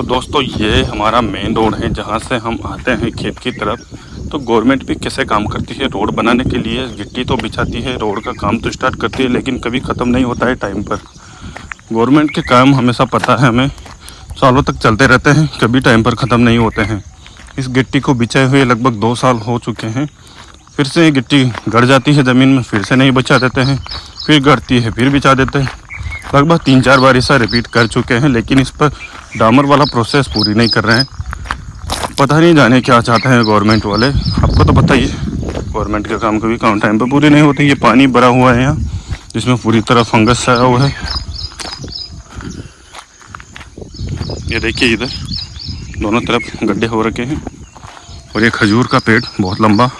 तो दोस्तों ये हमारा मेन रोड है जहाँ से हम आते हैं खेत की तरफ। तो गवर्नमेंट भी कैसे काम करती है, रोड बनाने के लिए गिट्टी तो बिछाती है, रोड का काम तो स्टार्ट करती है, लेकिन कभी ख़त्म नहीं होता है टाइम पर। गवर्नमेंट के काम हमेशा पता है हमें, सालों तक चलते रहते हैं, कभी टाइम पर ख़त्म नहीं होते हैं। इस गिट्टी को बिछाए हुए लगभग 2 साल हो चुके हैं। फिर से ये गिट्टी गड़ जाती है ज़मीन में, फिर से नहीं बिछा देते हैं, फिर गड़ती है फिर बिछा देते हैं। लगभग 3-4 बार ऐसा रिपीट कर चुके हैं, लेकिन इस पर डामर वाला प्रोसेस पूरी नहीं कर रहे हैं। पता नहीं जाने क्या चाहते हैं गवर्नमेंट वाले। आपको तो पता ही है गवर्नमेंट के काम कभी काम टाइम पर पूरी नहीं होती। ये पानी भरा हुआ है यहाँ, जिसमें पूरी तरह फंगस छाया हुआ है। ये देखिए इधर दोनों तरफ गड्ढे हो रखे हैं, और ये खजूर का पेड़ बहुत लंबा।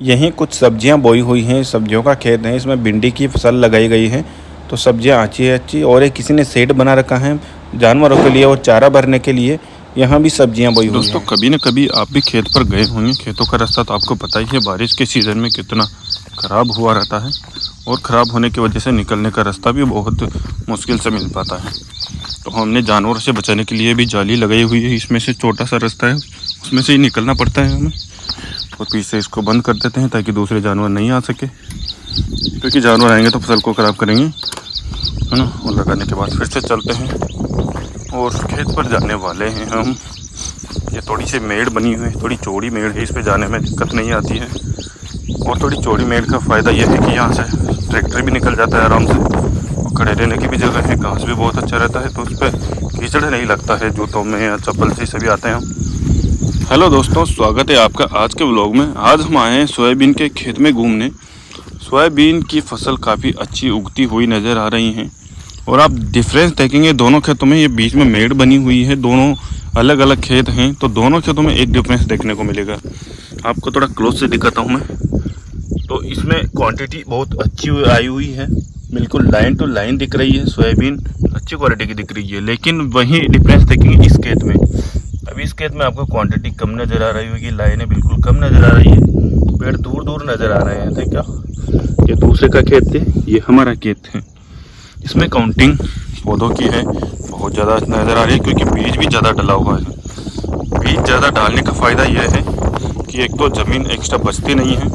यहीं कुछ सब्जियां बोई हुई हैं, सब्जियों का खेत है, इसमें भिंडी की फसल लगाई गई है। तो सब्जियां अच्छी और एक किसी ने शेड बना रखा है जानवरों के लिए और चारा भरने के लिए। यहाँ भी सब्जियां बोई हुई हैं। दोस्तों कभी न कभी आप भी खेत पर गए होंगे। खेतों का रास्ता तो आपको पता ही है, बारिश के सीज़न में कितना ख़राब हुआ रहता है, और ख़राब होने की वजह से निकलने का रास्ता भी बहुत मुश्किल से मिल पाता है। तो हमने जानवरों से बचाने के लिए भी जाली लगाई हुई है। इसमें से छोटा सा रास्ता है, उसमें से ही निकलना पड़ता है हमें, और पीछे इसको बंद कर देते हैं ताकि दूसरे जानवर नहीं आ सके, क्योंकि जानवर आएंगे तो फसल को ख़राब करेंगे, है ना। और लगाने के बाद फिर से चलते हैं और खेत पर जाने वाले हैं हम। ये थोड़ी सी मेड़ बनी हुई है, थोड़ी चौड़ी मेड़ है, इस पर जाने में दिक्कत नहीं आती है। और थोड़ी चौड़ी मेड़ का फ़ायदा यह है कि यहाँ से ट्रैक्टर भी निकल जाता है आराम से, और खड़े रहने की भी जगह है, घास भी बहुत अच्छा रहता है, तो उस पर कीचड़ नहीं लगता है जूतों में या चप्पल से सभी आते हैं हम। हेलो दोस्तों, स्वागत है आपका आज के व्लॉग में। आज हम आए हैं सोयाबीन के खेत में घूमने। सोयाबीन की फसल काफ़ी अच्छी उगती हुई नज़र आ रही हैं, और आप डिफरेंस देखेंगे दोनों खेतों में। ये बीच में मेड़ बनी हुई है, दोनों अलग अलग खेत हैं, तो दोनों खेतों में एक डिफरेंस देखने को मिलेगा। आपको थोड़ा क्लोज से दिखाता हूँ मैं। तो इसमें क्वांटिटी बहुत अच्छी आई हुई है, बिल्कुल लाइन टू लाइन दिख रही है, सोयाबीन अच्छी क्वालिटी की दिख रही है। लेकिन वहीं डिफरेंस देखेंगे इस खेत में। अभी इस खेत में आपको क्वांटिटी कम नज़र आ रही होगी, लाइनें बिल्कुल कम नज़र आ रही है, पेड़ दूर दूर नज़र आ रहे हैं। थे क्या ये दूसरे का खेत थे, ये हमारा खेत है। इसमें काउंटिंग पौधों की है बहुत ज़्यादा नज़र आ रही है, क्योंकि बीज भी ज़्यादा डला हुआ है। बीज ज़्यादा डालने का फ़ायदा यह है कि एक तो ज़मीन एक्स्ट्रा बचती नहीं है,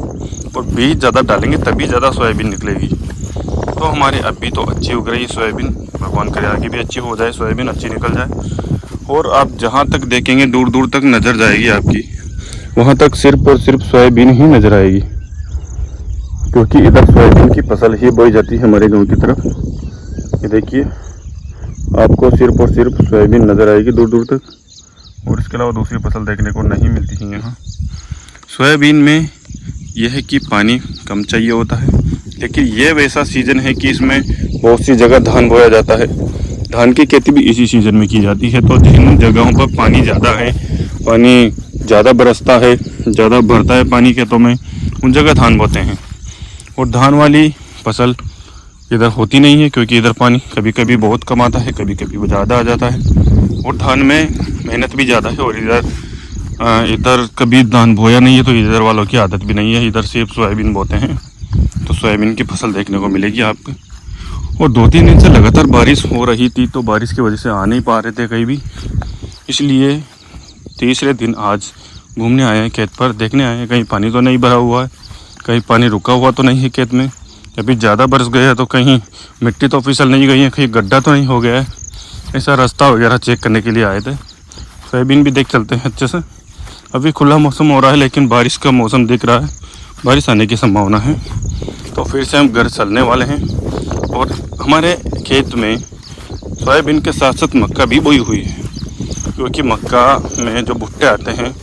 और बीज ज़्यादा डालेंगे तभी ज़्यादा सोयाबीन निकलेगी। तो हमारे अभी तो अच्छी उग रही है सोयाबीन, भगवान करे आगे भी अच्छी हो जाए, सोयाबीन अच्छी निकल जाए। और आप जहाँ तक देखेंगे दूर दूर तक नज़र जाएगी आपकी, वहाँ तक सिर्फ और सिर्फ सोयाबीन ही नज़र आएगी, क्योंकि इधर सोयाबीन की फसल ही बोई जाती है हमारे गाँव की तरफ। ये देखिए आपको सिर्फ और सिर्फ सोयाबीन नज़र आएगी दूर दूर तक, और इसके अलावा दूसरी फसल देखने को नहीं मिलती है यहाँ। सोयाबीन में यह है कि पानी कम चाहिए होता है, लेकिन ये वैसा सीज़न है कि इसमें बहुत सी जगह धान बोया जाता है। धान की खेती भी इसी सीज़न में की जाती है। तो जिन जगहों पर पानी ज़्यादा है, पानी ज़्यादा बरसता है, ज़्यादा भरता है पानी खेतों में, उन जगह धान बोते हैं। और धान वाली फसल इधर होती नहीं है, क्योंकि इधर पानी कभी कभी बहुत कम आता है, कभी कभी ज़्यादा आ जाता है, और धान में मेहनत भी ज़्यादा है। और इधर कभी धान बोया नहीं है, तो इधर वालों की आदत भी नहीं है, इधर सिर्फ सोयाबीन बोते हैं। तो सोयाबीन की फसल देखने को मिलेगी आपको। और 2-3 दिन से लगातार बारिश हो रही थी, तो बारिश की वजह से आ नहीं पा रहे थे कहीं भी, इसलिए तीसरे दिन आज घूमने आए हैं खेत पर, देखने आए हैं कहीं पानी तो नहीं भरा हुआ है, कहीं पानी रुका हुआ तो नहीं है खेत में। अभी ज़्यादा बरस गया है तो कहीं मिट्टी तो फिसल नहीं गई है, कहीं गड्ढा तो नहीं हो गया है। ऐसा रास्ता वगैरह चेक करने के लिए आए थे। सोयाबीन भी देख चलते हैं अच्छे से। अभी खुला मौसम हो रहा है, लेकिन बारिश का मौसम दिख रहा है, बारिश आने की संभावना है। तो फिर से हम घर चलने वाले हैं। और हमारे खेत में सोयाबीन के साथ साथ मक्का भी बोई हुई है, क्योंकि मक्का में जो भुट्टे आते हैं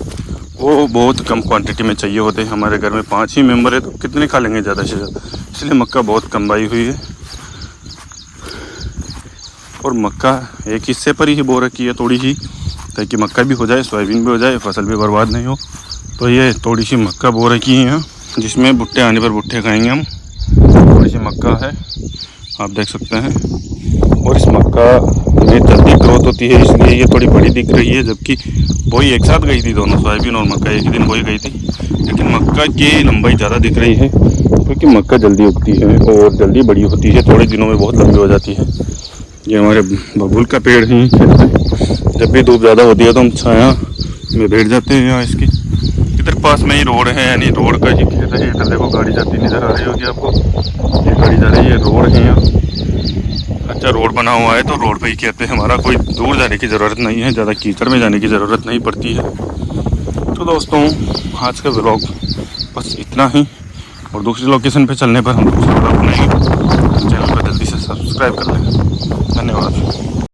वो बहुत कम क्वांटिटी में चाहिए होते हैं। हमारे घर में 5 ही मेंबर है, तो कितने खा लेंगे ज़्यादा से ज़्यादा, इसलिए मक्का बहुत कम बोई हुई है। और मक्का एक हिस्से पर ही बो रखी है थोड़ी सी, ताकि मक्का भी हो जाए, सोयाबीन भी हो जाए, फसल भी बर्बाद नहीं हो। तो ये थोड़ी सी मक्का बो रखी है यहाँ, जिसमें भुट्टे आने पर भुट्टे खाएंगे हम। थोड़ी सी मक्का है, आप देख सकते हैं। और इस मक्का में जल्दी ग्रोथ होती है, इसलिए ये थोड़ी बड़ी दिख रही है, जबकि बोई एक साथ गई थी, दोनों सोयाबीन और मक्का एक ही दिन बोई गई थी। लेकिन मक्का की लंबाई ज़्यादा दिख रही है, क्योंकि मक्का जल्दी उगती है और जल्दी बड़ी होती है, थोड़े दिनों में बहुत लंबी हो जाती है। ये हमारे बबूल का पेड़ है खेत में, जब भी धूप ज़्यादा होती है तो हम छाया में बैठ जाते हैं यहाँ इसकी। इधर पास में ही रोड है, यानी रोड का ये खेत है। इधर देखो गाड़ी जाती नज़र आ रही होगी आपको, ये गाड़ी जा रही है, रोड है यहाँ। अच्छा रोड बना हुआ है तो रोड पे ही खेत है हमारा, कोई दूर जाने की ज़रूरत नहीं है, ज़्यादा कीचड़ में जाने की ज़रूरत नहीं पड़ती है। तो दोस्तों आज का व्लॉग बस इतना ही, और दूसरी लोकेशन पे चलने पर हम दूसरा व्लॉग बनाएंगे। चैनल को जल्दी से सब्सक्राइब कर लें।